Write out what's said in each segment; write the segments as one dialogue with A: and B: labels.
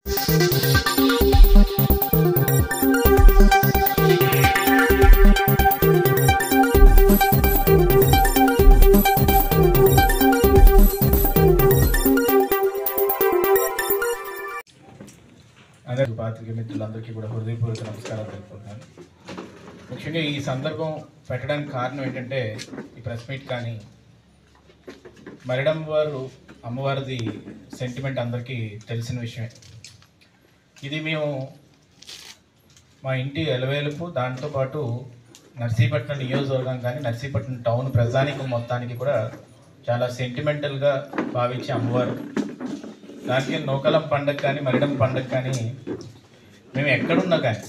A: పాత్రిక మిత్రులందరికీ కూడా హృదయపూర్వక నమస్కారాలు తెలుపుకుంటున్నాను. ముఖ్యంగా ఈ సందర్భం పెట్టడానికి కారణం ఏంటంటే, ఈ ప్రెస్ మీట్ కానీ మరిడమ్వారు అమ్మవారిది సెంటిమెంట్ అందరికీ తెలిసిన విషయమే. ఇది మేము మా ఇంటి ఎలవేలుపు, దాంతోపాటు నర్సీపట్నం నియోజకవర్గం కానీ నర్సీపట్నం టౌన్ ప్రజానికం మొత్తానికి కూడా చాలా సెంటిమెంటల్గా భావించే అమ్మవారు. దానికి నూకలం పండుగ కానీ మరిడం పండుగ కానీ మేము ఎక్కడున్నా కానీ,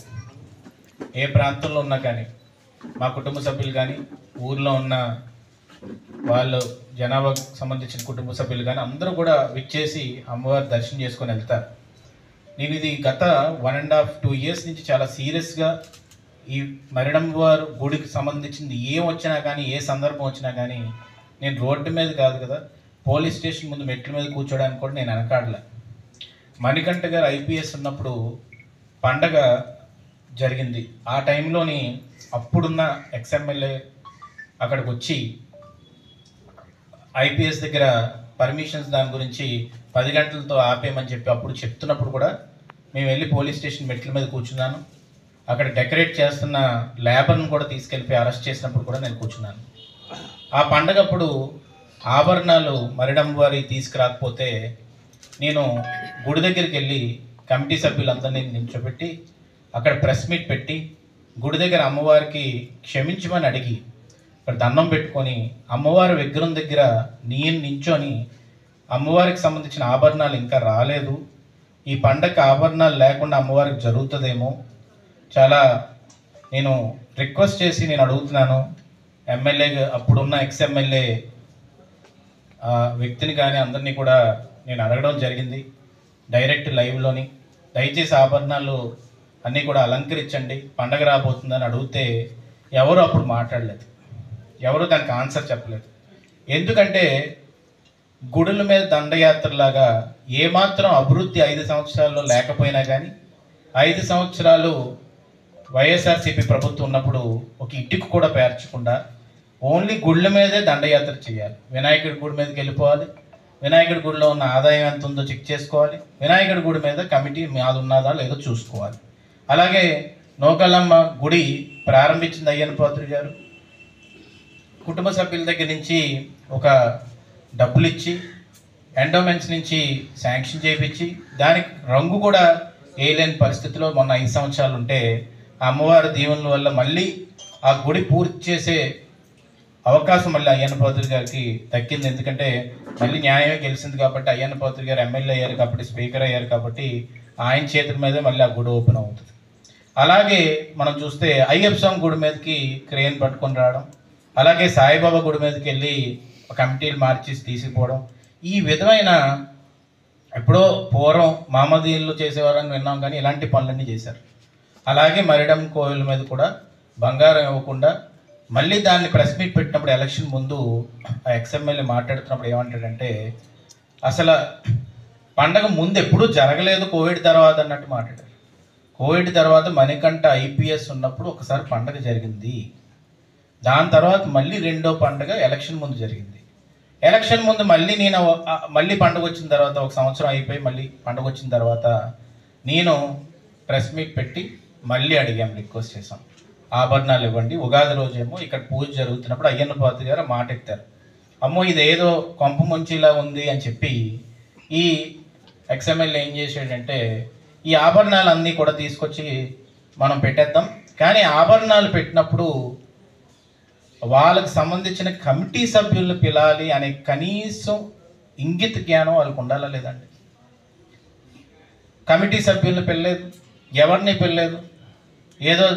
A: ఏ ప్రాంతంలో ఉన్నా కానీ, మా కుటుంబ సభ్యులు కానీ, ఊర్లో ఉన్న వాళ్ళు జనాభాకు సంబంధించిన కుటుంబ సభ్యులు కానీ అందరూ కూడా విచ్చేసి అమ్మవారి దర్శనం చేసుకొని వెళ్తారు. నేను ఇది గత 1.5-2 years నుంచి చాలా సీరియస్గా ఈ మరిడమ్మవారు గుడికి సంబంధించింది ఏం వచ్చినా కానీ, ఏ సందర్భం వచ్చినా కానీ నేను రోడ్డు మీద కాదు కదా, పోలీస్ స్టేషన్ ముందు మెట్ల మీద కూర్చోడానికి కూడా నేను వెనకాడలే. మణికంఠ గారు IPS ఉన్నప్పుడు పండగ జరిగింది. ఆ టైంలోని అప్పుడున్న XMLA అక్కడికి వచ్చి IPS దగ్గర పర్మిషన్స్ దాని గురించి 10 గంటలతో ఆపేయమని చెప్పి అప్పుడు చెప్తున్నప్పుడు కూడా మేము వెళ్ళి పోలీస్ స్టేషన్ మెట్ల మీద కూర్చున్నాను. అక్కడ డెకరేట్ చేస్తున్న లేబర్ని కూడా తీసుకెళ్ళిపోయి అరెస్ట్ చేసినప్పుడు కూడా నేను కూర్చున్నాను. ఆ పండగప్పుడు ఆభరణాలు మరిడమ్మవారి తీసుకురాకపోతే నేను గుడి దగ్గరికి వెళ్ళి కమిటీ సభ్యులందరినీ నిల్చోబెట్టి అక్కడ ప్రెస్ మీట్ పెట్టి గుడి దగ్గర అమ్మవారికి క్షమించమని అడిగి అక్కడ దండం పెట్టుకొని అమ్మవారి విగ్రహం దగ్గర నేను నించొని అమ్మవారికి సంబంధించిన ఆభరణాలు ఇంకా రాలేదు, ఈ పండగ ఆభరణాలు లేకుండా అమ్మవారికి జరుగుతుందేమో చాలా నేను రిక్వెస్ట్ చేసి నేను అడుగుతున్నాను. ఎమ్మెల్యే అప్పుడున్న XMLA వ్యక్తిని కానీ అందరినీ కూడా నేను అడగడం జరిగింది డైరెక్ట్ లైవ్లోని. దయచేసి ఆభరణాలు అన్నీ కూడా అలంకరించండి, పండగ రాబోతుందని అడిగితే ఎవరు అప్పుడు మాట్లాడలేదు, ఎవరు దానికి ఆన్సర్ చెప్పలేదు. ఎందుకంటే గుడుల మీద దండయాత్రలాగా ఏమాత్రం అభివృద్ధి 5 సంవత్సరాల్లో లేకపోయినా కానీ 5 సంవత్సరాలు వైఎస్ఆర్సీపీ ప్రభుత్వం ఉన్నప్పుడు ఒక ఇటుకు కూడా పేర్చకుండా ఓన్లీ గుళ్ళ మీదే దండయాత్ర చేయాలి. వినాయకుడి గుడి మీదకి వెళ్ళిపోవాలి, వినాయకుడి గుడిలో ఉన్న ఆదాయం ఎంత ఉందో చెక్ చేసుకోవాలి, వినాయకుడి గుడి మీద కమిటీ మాది ఉన్నదా లేదో చూసుకోవాలి. అలాగే నూకలమ్మ గుడి ప్రారంభించింది అయ్యన్న పాత్రుడు గారు. కుటుంబ సభ్యుల దగ్గర నుంచి ఒక డబ్బులు ఇచ్చి ఎండోమెంట్స్ నుంచి శాంక్షన్ చేయించి దానికి రంగు కూడా వేయలేని పరిస్థితిలో మొన్న 5 సంవత్సరాలు ఉంటే అమ్మవారి దీవెనల వల్ల మళ్ళీ ఆ గుడి పూర్తి చేసే అవకాశం మళ్ళీ అయ్యన్న పాత్రుడు గారికి దక్కింది. ఎందుకంటే మళ్ళీ న్యాయమే గెలిచింది కాబట్టి అయ్యన్న పాత్రుడు గారు ఎమ్మెల్యే అయ్యారు కాబట్టి, స్పీకర్ అయ్యారు కాబట్టి ఆయన చేతుల మీదే మళ్ళీ ఆ గుడి ఓపెన్ అవుతుంది. అలాగే మనం చూస్తే అయ్యప్ప స్వామి గుడి మీదకి క్రేన్ పట్టుకొని రావడం, అలాగే సాయిబాబా గుడి మీదకి వెళ్ళి కమిటీలు మార్చేసి తీసుకుపోవడం, ఈ విధమైన ఎప్పుడో పూర్వం మామదీయులు చేసేవారని విన్నాం కానీ ఇలాంటి పనులన్నీ చేశారు. అలాగే మరిడం కోవిల మీద కూడా బంగారం ఇవ్వకుండా మళ్ళీ దాన్ని ప్రెస్ మీట్ పెట్టినప్పుడు ఎలక్షన్ ముందు ఆ XMLA మాట్లాడుతున్నప్పుడు ఏమంటాడంటే, అసలు పండగ ముందు ఎప్పుడూ జరగలేదు, కోవిడ్ తర్వాత అన్నట్టు మాట్లాడారు. కోవిడ్ తర్వాత మణికంఠ IPS ఉన్నప్పుడు ఒకసారి పండగ జరిగింది, దాని తర్వాత మళ్ళీ రెండో పండగ ఎలక్షన్ ముందు జరిగింది. ఎలక్షన్ ముందు మళ్ళీ పండుగ వచ్చిన తర్వాత 1 సంవత్సరం అయిపోయి మళ్ళీ పండుగ వచ్చిన తర్వాత నేను ప్రెస్ మీట్ పెట్టి మళ్ళీ అడిగాం, రిక్వెస్ట్ చేశాం ఆభరణాలు ఇవ్వండి. ఉగాది రోజేమో ఇక్కడ పూజ జరుగుతున్నప్పుడు అయ్యన్న పాత్రుడు గారు మాట ఎత్తారు, అమ్మో ఇదేదో కొంప ముంచిలా ఉంది అని చెప్పి ఈ XMLA ఏం చేసాడంటే ఈ ఆభరణాలు అన్నీ కూడా తీసుకొచ్చి మనం పెట్టేద్దాం, కానీ ఆభరణాలు పెట్టినప్పుడు వాళ్ళకి సంబంధించిన కమిటీ సభ్యులను పిలాలి అనే కనీసం ఇంగిత జ్ఞానం వాళ్ళకు ఉండాలా లేదండి. కమిటీ సభ్యులను పిల్లలేదు, ఎవరిని పిల్లలేదు, ఏదో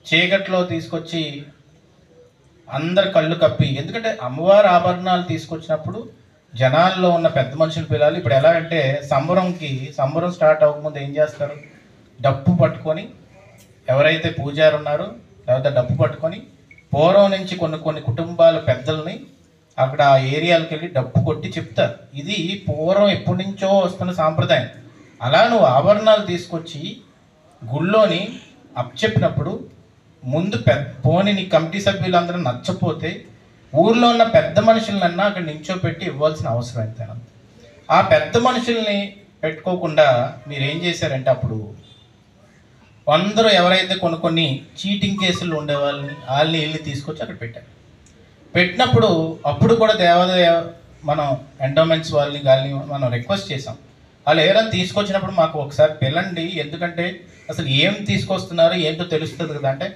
A: చీకట్లో తీసుకొచ్చి అందరు కళ్ళు కప్పి. ఎందుకంటే అమ్మవారి ఆభరణాలు తీసుకొచ్చినప్పుడు జనాల్లో ఉన్న పెద్ద మనుషులు పిలాలి. ఇప్పుడు ఎలా అంటే సంబరం స్టార్ట్ అవ్వకముందు ఏం చేస్తారు, డప్పు పట్టుకొని ఎవరైతే పూజారు ఉన్నారో లేకపోతే డప్పు పట్టుకొని పూర్వం నుంచి కొన్ని కుటుంబాల పెద్దల్ని అక్కడ ఆ ఏరియాలకు వెళ్ళి డప్పు కొట్టి చెప్తారు. ఇది పూర్వం ఎప్పటి నుంచో వస్తున్న సాంప్రదాయం. అలా నువ్వు ఆభరణాలు తీసుకొచ్చి గుళ్ళోని అప్పచెప్పినప్పుడు ముందు పోని నీ కమిటీ సభ్యులందరూ నచ్చపోతే ఊర్లో ఉన్న పెద్ద మనుషులన్నా అక్కడ నించోపెట్టి ఇవ్వాల్సిన అవసరం ఎంతైనా. ఆ పెద్ద మనుషుల్ని పెట్టుకోకుండా మీరు ఏం చేశారంటే అప్పుడు అందరూ ఎవరైతే కొన్ని చీటింగ్ కేసులు ఉండేవాళ్ళని వాళ్ళని వెళ్ళి తీసుకొచ్చి అక్కడ పెట్టారు. పెట్టినప్పుడు అప్పుడు కూడా దేవాదాయ మనం ఎండోమెంట్స్ వాళ్ళని మనం రిక్వెస్ట్ చేసాం. వాళ్ళు ఎవరైనా తీసుకొచ్చినప్పుడు మాకు ఒకసారి పిల్లండి, ఎందుకంటే అసలు ఏం తీసుకొస్తున్నారు ఏంటో తెలుస్తుంది కదా అంటే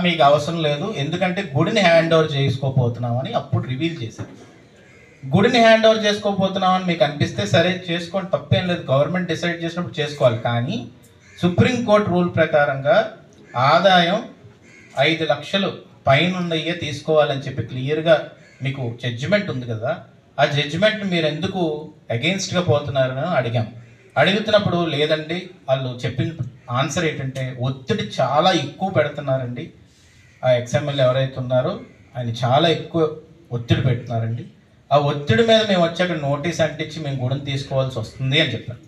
A: మీకు అవసరం లేదు, ఎందుకంటే గుడిని హ్యాండ్ ఓవర్ చేసుకోపోతున్నామని అప్పుడు రివీల్ చేశారు. గుడిని హ్యాండ్ ఓవర్ చేసుకోపోతున్నామని మీకు అనిపిస్తే సరే చేసుకోండి, తప్పేం లేదు, గవర్నమెంట్ డిసైడ్ చేసినప్పుడు చేసుకోవాలి. కానీ సుప్రీంకోర్టు రూల్ ప్రకారంగా ఆదాయం 5 లక్షలు పైనుండయ్యే తీసుకోవాలని చెప్పి క్లియర్గా మీకు జడ్జిమెంట్ ఉంది కదా. ఆ జడ్జిమెంట్ మీరు ఎందుకు అగెయిన్స్ట్గా పోతున్నారని అడిగాం. అడుగుతున్నప్పుడు లేదండి, వాళ్ళు చెప్పిన ఆన్సర్ ఏంటంటే ఒత్తిడి చాలా ఎక్కువ పెడుతున్నారండి, ఆ ఎక్స్ఎమ్మెల్యే ఎవరైతే ఉన్నారో ఆయన చాలా ఎక్కువ ఒత్తిడి పెడుతున్నారండి, ఆ ఒత్తిడి మీద మేము వచ్చి అక్కడ నోటీస్ అంటించి మేము గుడిని తీసుకోవాల్సి వస్తుంది అని చెప్పారు.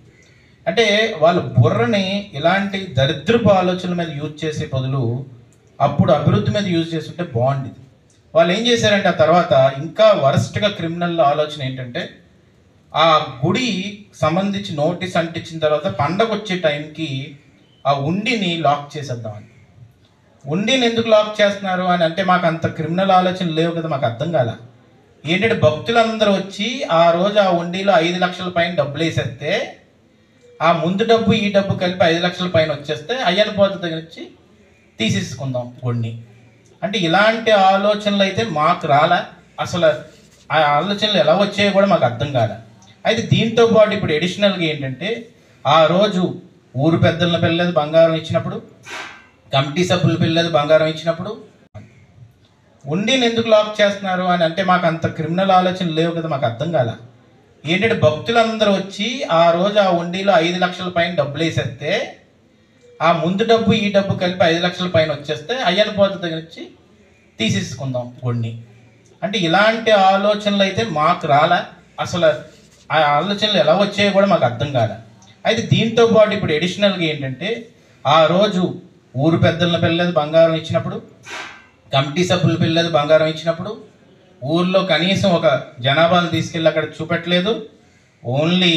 A: అంటే వాళ్ళు బుర్రని ఇలాంటి దరిద్రపు ఆలోచనల మీద యూజ్ చేసే బదులు అప్పుడు అభివృద్ధి మీద యూజ్ చేస్తుంటే బాగుండేది. వాళ్ళు ఏం చేశారంటే ఆ తర్వాత ఇంకా వరస్ట్గా క్రిమినల్ ఆలోచన ఏంటంటే ఆ గుడి సంబంధించి నోటీస్ అంటించిన తర్వాత పండగ వచ్చే టైంకి ఆ ఉండిని లాక్ చేసేద్దామని. ఉండిని ఎందుకు లాక్ చేస్తున్నారు అని అంటే మాకు అంత క్రిమినల్ ఆలోచన లేవు కదా, మాకు అర్థం కాల. ఏంటంటే భక్తులందరూ వచ్చి ఆ రోజు ఆ ఉండిలో 5 లక్షల పైన డబ్బులు వేసేస్తే ఆ ముందు డబ్బు ఈ డబ్బు కలిపి 5 లక్షల పైన వచ్చేస్తే అయ్యన్న పోత దగ్గర నుంచి తీసేసుకుందాం గుడిని అంటే ఇలాంటి ఆలోచనలు అయితే మాకు రాలే. అసలు ఆ ఆలోచనలు ఎలా వచ్చాయో కూడా మాకు అర్థం కాలే. అయితే దీంతో పాటు ఇప్పుడు ఎడిషనల్గా ఏంటంటే ఆ రోజు ఊరు పెద్దలను పిల్లలేదు బంగారం ఇచ్చినప్పుడు, కమిటీ సభ్యుల పిల్లలేదు బంగారం ఇచ్చినప్పుడు ఉండిని ఎందుకు లాక్ చేస్తున్నారు అని అంటే మాకు అంత క్రిమినల్ ఆలోచన లేవు కదా, మాకు అర్థం కాల. ఏంటంటే భక్తులందరూ వచ్చి ఆ రోజు ఆ ఉండిలో 5 లక్షల పైన డబ్బులు వేసేస్తే ఆ ముందు డబ్బు ఈ డబ్బు కలిపి 5 లక్షల పైన వచ్చేస్తే అయ్యన్న పోత దగ్గర నుంచి తీసేసుకుందాం గుడిని అంటే ఇలాంటి ఆలోచనలు అయితే మాకు రాలే. అసలు ఆ ఆలోచనలు ఎలా వచ్చాయో కూడా మాకు అర్థం కాలే. అయితే దీంతో పాటు ఇప్పుడు ఎడిషనల్గా ఏంటంటే ఆ రోజు ఊరు పెద్దలను పిల్లలేదు బంగారం ఇచ్చినప్పుడు, కమిటీ సభ్యుల పిల్లలేదు బంగారం ఇచ్చినప్పుడు ఊర్లో కనీసం ఒక జనాభాను తీసుకెళ్ళి అక్కడ చూపెట్టలేదు. ఓన్లీ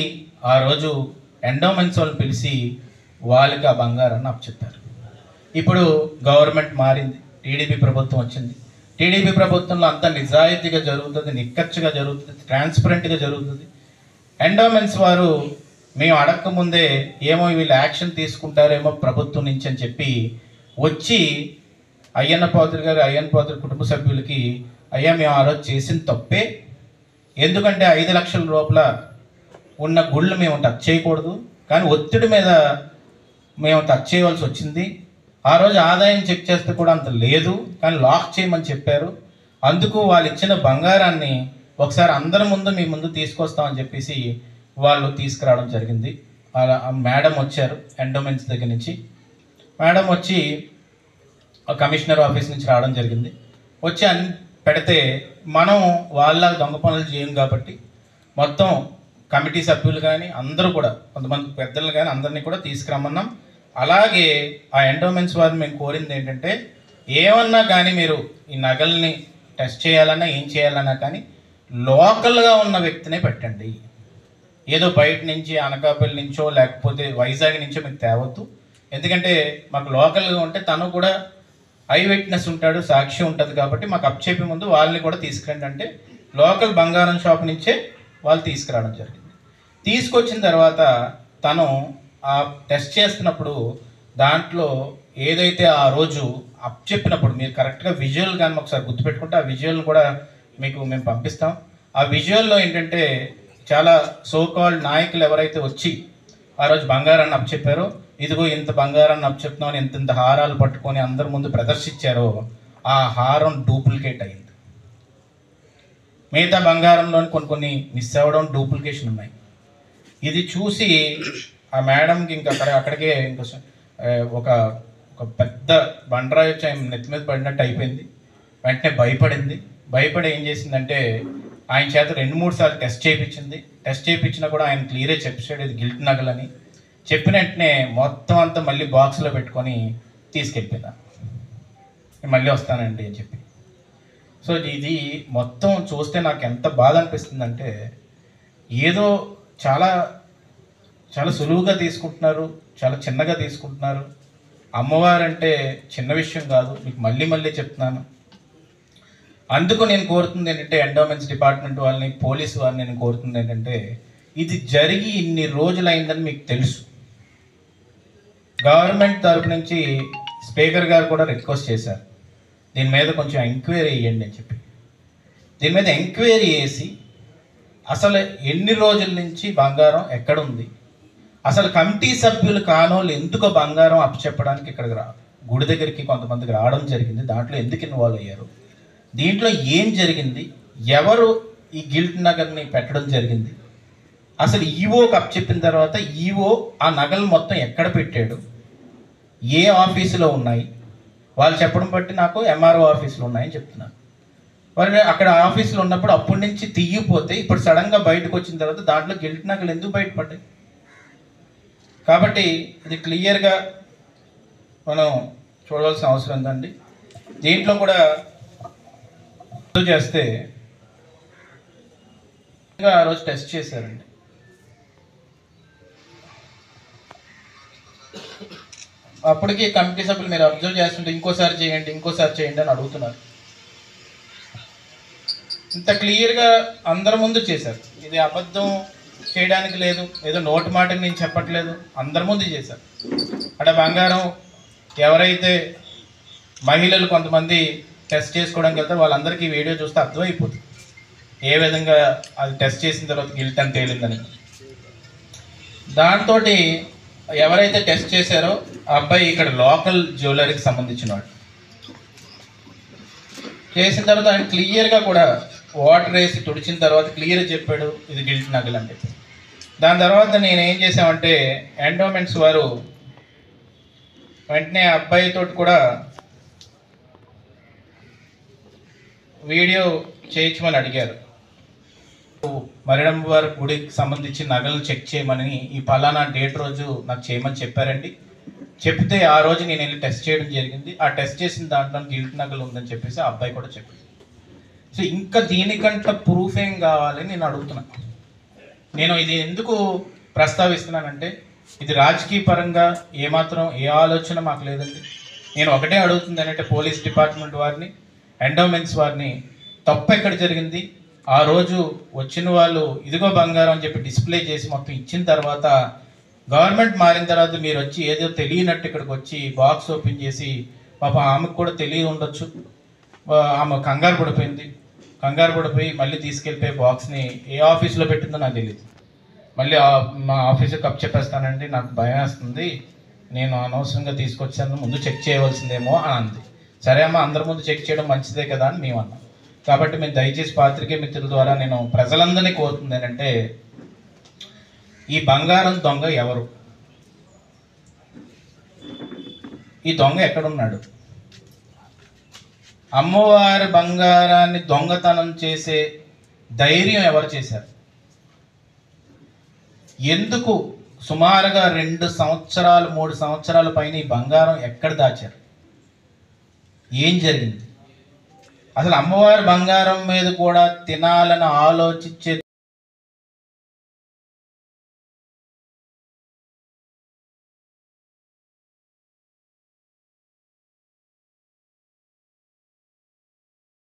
A: ఆ రోజు ఎండోమెంట్స్ వాళ్ళని పిలిచి వాళ్ళకి ఆ బంగారాన్ని అప్పచెప్పారు. ఇప్పుడు గవర్నమెంట్ మారింది, టీడీపీ ప్రభుత్వం వచ్చింది. టీడీపీ ప్రభుత్వంలో అంతా నిజాయితీగా జరుగుతుంది, నిక్కచ్చిగా జరుగుతుంది, ట్రాన్స్పరెంట్గా జరుగుతుంది. ఎండోమెంట్స్ వారు మేము అడగకముందే ఏమో వీళ్ళు యాక్షన్ తీసుకుంటారేమో ప్రభుత్వం నుంచి అని చెప్పి వచ్చి అయ్యన్న పాత్రుడి కుటుంబ సభ్యులకి అయ్యా మేము ఆ రోజు చేసిన తప్పే, ఎందుకంటే 5 లక్షల లోపల ఉన్న గుళ్ళు మేము టచ్ చేయకూడదు, కానీ ఒత్తిడి మీద మేము టచ్ చేయవలసి వచ్చింది. ఆ రోజు ఆదాయం చెక్ చేస్తే కూడా అంత లేదు, కానీ లాక్ చేయమని చెప్పారు. అందుకు వాళ్ళు ఇచ్చిన బంగారాన్ని ఒకసారి అందరి ముందు మీ ముందు తీసుకొస్తామని చెప్పేసి వాళ్ళు తీసుకురావడం జరిగింది. మేడం వచ్చారు ఎండోమెంట్స్ దగ్గర నుంచి. మేడం వచ్చి కమిషనర్ ఆఫీస్ నుంచి రావడం జరిగింది. వచ్చి అన్ని పెడితే మనం వాళ్ళ దొంగ పనులు చేయం కాబట్టి మొత్తం కమిటీ సభ్యులు కానీ అందరూ కూడా కొంతమంది పెద్దలు కానీ అందరినీ కూడా తీసుకురమ్మన్నాం. అలాగే ఆ ఎండోమెంట్స్ వారిని మేము కోరింది ఏంటంటే ఏమన్నా కానీ మీరు ఈ నగల్ని టెస్ట్ చేయాలన్నా ఏం చేయాలన్నా కానీ లోకల్గా ఉన్న వ్యక్తినే పెట్టండి. ఏదో బయట నుంచి అనకాపల్లి నుంచో లేకపోతే వైజాగ్ నుంచో మీకు తేవద్దు. ఎందుకంటే మాకు లోకల్గా ఉంటే తను కూడా ఐ విట్నెస్ ఉంటాడు, సాక్షి ఉంటుంది కాబట్టి మాకు అప్పచెప్పే ముందు వాళ్ళని కూడా తీసుకురండి అంటే లోకల్ బంగారం షాప్ నుంచే వాళ్ళు తీసుకురావడం జరిగింది. తీసుకొచ్చిన తర్వాత తను ఆ టెస్ట్ చేస్తున్నప్పుడు దాంట్లో ఏదైతే ఆ రోజు అప్పచెప్పినప్పుడు మీరు కరెక్ట్గా విజువల్ కానీ ఒకసారి గుర్తుపెట్టుకుంటే ఆ విజువల్ కూడా మీకు మేము పంపిస్తాం. ఆ విజువల్లో ఏంటంటే చాలా సోకాల్డ్ నాయకులు ఎవరైతే వచ్చి ఆ రోజు బంగారాన్ని అప్పచెప్పారో, ఇదిగో ఇంత బంగారాన్ని అప్పచెప్తున్నామని ఇంత హారాలు పట్టుకొని అందరి ముందు ప్రదర్శించారో ఆ హారం డూప్లికేట్ అయింది. మిగతా బంగారంలోని కొన్ని మిస్ అవ్వడం, డూప్లికేషన్ ఉన్నాయి. ఇది చూసి ఆ మేడంకి ఇంకా అక్కడికే ఇంకా ఒక పెద్ద బండరాయి వచ్చి ఆయన నెత్తి మీద పడినట్టు అయిపోయింది. వెంటనే భయపడి ఏం చేసిందంటే ఆయన చేత 2-3 సార్లు టెస్ట్ చేయించింది. టెస్ట్ చేయించినా కూడా ఆయన క్లియరే చెప్పాడు ఇది గిల్ట్ నగలని. చెప్పిన వెంటనే మొత్తం అంతా మళ్ళీ బాక్స్లో పెట్టుకొని తీసుకెళ్ళిపోయినా. మళ్ళీ వస్తానండి అని చెప్పి. సో ఇది మొత్తం చూస్తే నాకు ఎంత బాధ అనిపిస్తుందంటే, ఏదో చాలా చాలా సులువుగా తీసుకుంటున్నారు, చాలా చిన్నగా తీసుకుంటున్నారు. అమ్మవారంటే చిన్న విషయం కాదు, మీకు మళ్ళీ మళ్ళీ చెప్తున్నాను. అందుకు నేను కోరుతుంది ఏంటంటే, ఎండోమెంట్స్ డిపార్ట్మెంట్ వాళ్ళని, పోలీసు వారిని నేను కోరుతుంది ఏంటంటే, ఇది జరిగి ఇన్ని రోజులైందని మీకు తెలుసు. గవర్నమెంట్ తరపు నుంచి స్పీకర్ గారు కూడా రిక్వెస్ట్ చేశారు, దీని మీద కొంచెం ఎంక్వైరీ చేయండి అని చెప్పి. దీని మీద ఎంక్వైరీ చేసి అసలు ఎన్ని రోజుల నుంచి బంగారం ఎక్కడుంది, అసలు కమిటీ సభ్యులు కానోళ్ళు ఎందుకు బంగారం అప్పచెప్పడానికి ఇక్కడికి గుడి దగ్గరికి కొంతమందికి రావడం జరిగింది, దాంట్లో ఎందుకు ఇన్వాల్వ్ అయ్యారు, దీంట్లో ఏం జరిగింది, ఎవరు ఈ గిల్ట్ నగర్ని పెట్టడం జరిగింది, అసలు ఈవోకి అప్పచెప్పిన తర్వాత ఈవో ఆ నగలు మొత్తం ఎక్కడ పెట్టాడు, ఏ ఆఫీసులో ఉన్నాయి, వాళ్ళు చెప్పడం బట్టి నాకు ఎంఆర్ఓ ఆఫీసులో ఉన్నాయని చెప్తున్నారు. వాళ్ళు అక్కడ ఆఫీసులో ఉన్నప్పుడు అప్పటి నుంచి తీయపోతే ఇప్పుడు సడన్గా బయటకు వచ్చిన తర్వాత దాంట్లో గిల్ట్ నగలు ఎందుకు బయటపడ్డాయి? కాబట్టి ఇది క్లియర్గా మనం చూడవలసిన అవసరం ఉందండి. దీంట్లో కూడా చేస్తే ఆ రోజు టెస్ట్ చేశారండి. అప్పటికి కమిటీ సభ్యులు మీరు అబ్జర్వ్ చేస్తుంటే ఇంకోసారి చేయండి అని అడుగుతున్నారు. ఇంత క్లియర్గా అందరి ముందు చేశారు. ఇది అబద్ధం చేయడానికి లేదు, ఏదో నోటి మాటకి నేను చెప్పట్లేదు, అందరి ముందు చేశారు. అక్కడ బంగారం ఎవరైతే మహిళలు కొంతమంది టెస్ట్ చేసుకోవడానికి వెళ్తే వాళ్ళందరికీ వీడియో చూస్తే అర్థమైపోతుంది ఏ విధంగా అది టెస్ట్ చేసిన తర్వాత గిల్ట్ అని తేలిందని. దాంతో ఎవరైతే టెస్ట్ చేశారో ఆ అబ్బాయి ఇక్కడ లోకల్ జ్యువెలరీకి సంబంధించిన వాడు. చేసిన తర్వాత ఆయన క్లియర్గా కూడా వాటర్ వేసి తుడిచిన తర్వాత క్లియర్గా చెప్పాడు ఇది గిల్ట్ నగలు అని చెప్పి. దాని తర్వాత నేను ఏం చేసామంటే, ఎండోమెంట్స్ వారు వెంటనే అబ్బాయితో కూడా వీడియో చేయించమని అడిగారు. మరిడమ్మవారి గుడికి సంబంధించిన నగలను చెక్ చేయమని ఈ పలానా డేట్ రోజు నాకు చేయమని చెప్పారండి. చెప్తే ఆ రోజు నేను వెళ్ళి టెస్ట్ చేయడం జరిగింది. ఆ టెస్ట్ చేసిన దాంట్లో గిల్ట్ నగలు ఉందని చెప్పేసి ఆ అబ్బాయి కూడా చెప్పాడు. సో ఇంకా దీనికంటే ప్రూఫ్ ఏం కావాలని నేను అడుగుతున్నాను. నేను ఇది ఎందుకు ప్రస్తావిస్తున్నానంటే, ఇది రాజకీయ పరంగా ఏమాత్రం ఏ ఆలోచన మాకు లేదండి. నేను ఒకటే అడుగుతుంది అంటే పోలీస్ డిపార్ట్మెంట్ వారిని, ఎండోమెంట్స్ వారిని, తప్పు ఎక్కడ జరిగింది? ఆ రోజు వచ్చిన వాళ్ళు ఇదిగో బంగారం అని చెప్పి డిస్ప్లే చేసి మొత్తం ఇచ్చిన తర్వాత గవర్నమెంట్ మారిన తర్వాత మీరు వచ్చి ఏదో తెలియనట్టు ఇక్కడికి వచ్చి బాక్స్ ఓపెన్ చేసి, పాపం ఆమెకు కూడా తెలియ ఉండొచ్చు, ఆమె కంగారు పడిపోయి మళ్ళీ తీసుకెళ్ళిపోయి బాక్స్ని ఏ ఆఫీస్లో పెట్టిందో నాకు తెలియదు. మళ్ళీ మా ఆఫీస్కి కప్ చెప్పేస్తానండి, నాకు భయం వేస్తుంది, నేను అనవసరంగా తీసుకొచ్చాను, ముందు చెక్ చేయవలసిందేమో అని అంది. సరే అమ్మ, అందరి ముందు చెక్ చేయడం మంచిదే కదా అని మేము అన్నాం. కాబట్టి మేము దయచేసి పాత్రికేయ మిత్రుల ద్వారా నేను ప్రజలందరినీ కోరుతుంది ఏంటంటే, ఈ బంగారం దొంగ ఎవరు, ఈ దొంగ ఎక్కడున్నాడు, అమ్మవారి బంగారాన్ని దొంగతనం చేసే ధైర్యం ఎవరు చేశారు, ఎందుకు సుమారుగా 2 సంవత్సరాలు 3 సంవత్సరాల పైన ఈ బంగారం ఎక్కడ దాచారు, ఏం జరిగింది, అసలు అమ్మవారి బంగారం మీద కూడా తినాలని ఆలోచించే